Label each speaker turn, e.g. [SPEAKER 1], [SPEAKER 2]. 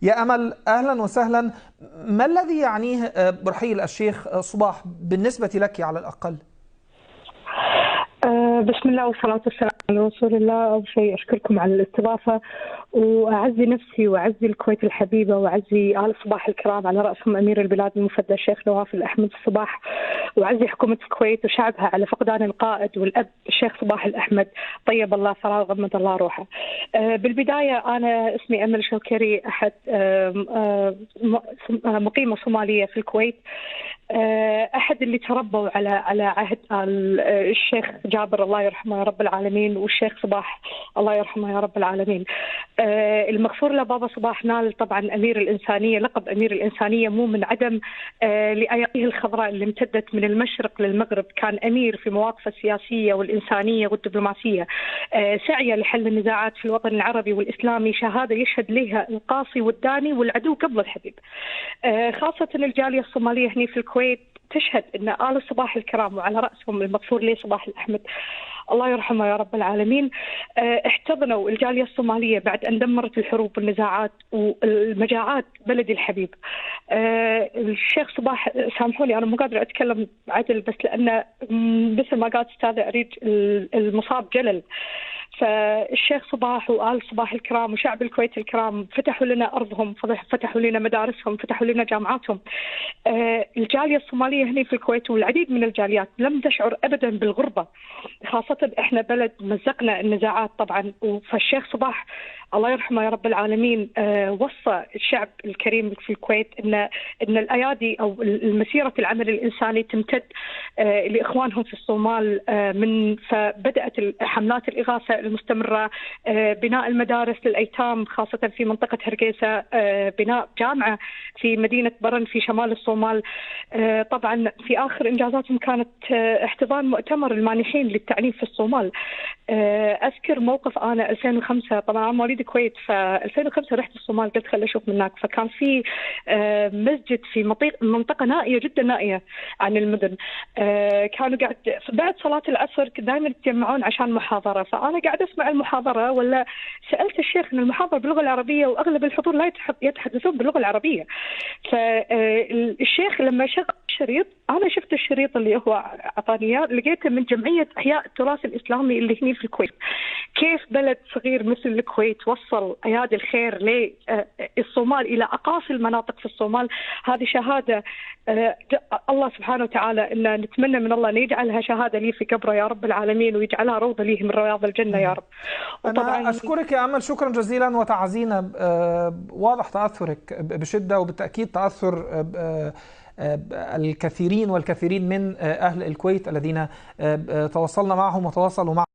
[SPEAKER 1] يا أمل، أهلا وسهلا. ما الذي يعنيه رحيل الشيخ صباح بالنسبة لك على الأقل؟
[SPEAKER 2] بسم الله والصلاة والسلام على رسول الله. أول شيء أشكركم على الاستضافة، وأعزي نفسي وأعزي الكويت الحبيبة وأعزي آل صباح الكرام على رأسهم أمير البلاد المفدى الشيخ نواف الأحمد الصباح، وأعزي حكومة الكويت وشعبها على فقدان القائد والأب الشيخ صباح الأحمد، طيب الله ثراه وغمد الله روحه. بالبداية أنا اسمي أمل شوكري، أحد مقيمة صومالية في الكويت، أحد اللي تربوا على عهد الشيخ جابر الله يرحمه يا رب العالمين، والشيخ صباح الله يرحمه يا رب العالمين. المغفور له بابا صباح نال طبعا أمير الإنسانية، لقب أمير الإنسانية مو من عدم، لأياديه الخضراء اللي امتدت من المشرق للمغرب. كان أمير في مواقفه السياسية والإنسانية والدبلوماسية، سعيه لحل النزاعات في الوطن العربي والإسلامي، شهادة يشهد لها القاصي والداني والعدو قبل الحبيب. خاصة الجالية الصومالية هنا في الكويت تشهد أن آل صباح الكرام وعلى رأسهم المغفور لي صباح الأحمد الله يرحمه يا رب العالمين، احتضنوا الجالية الصومالية بعد أن دمرت الحروب والنزاعات والمجاعات بلدي الحبيب. الشيخ صباح، سامحوني أنا مو قادرة أتكلم عدل، بس لأن مثل ما قالت أستاذة أريد المصاب جلل. فالشيخ صباح وآل صباح الكرام وشعب الكويت الكرام فتحوا لنا أرضهم، فتحوا لنا مدارسهم، فتحوا لنا جامعاتهم. الجالية الصومالية هنا في الكويت والعديد من الجاليات لم تشعر أبدا بالغربة، خاصة إحنا بلد مزقنا النزاعات طبعا. فالشيخ صباح الله يرحمه يا رب العالمين وصى الشعب الكريم في الكويت إن الأيادي أو المسيرة العمل الإنساني تمتد لإخوانهم في الصومال. فبدأت حملات الإغاثة المستمرة، بناء المدارس للأيتام خاصة في منطقة هرقيسة، بناء جامعة في مدينة برن في شمال الصومال. طبعا في آخر إنجازاتهم كانت احتضان مؤتمر المانحين للتعليم في الصومال. أذكر موقف أنا 2005، طبعا أنا مواليد الكويت، ف 2005 رحت الصومال قلت خل أشوف من هناك. فكان في مسجد في منطقة نائية جدا نائية عن المدن، كانوا قاعد بعد صلاة العصر دائما يتجمعون عشان محاضرة. فأنا قاعد أسمع المحاضرة، ولا سألت الشيخ إن المحاضرة باللغة العربية وأغلب الحضور لا يتحدثون باللغة العربية. فالشيخ لما شغل الشريط، أنا شفت الشريط اللي هو أعطاني إياه، لقيته من جمعية إحياء التراث الإسلامي اللي هني في الكويت. كيف بلد صغير مثل الكويت وصل أيادي الخير للصومال إلى أقاصي المناطق في الصومال. هذه شهادة الله سبحانه وتعالى، إن نتمنى من الله أن يجعلها شهادة لي في قبره يا رب العالمين، ويجعلها روضة لي من رياض الجنة يا رب.
[SPEAKER 1] أنا أشكرك يا أمل شكرا جزيلا وتعزينا. واضح تأثرك بشدة، وبالتأكيد تأثر الكثيرين والكثيرين من أهل الكويت الذين تواصلنا معهم وتواصلوا معهم.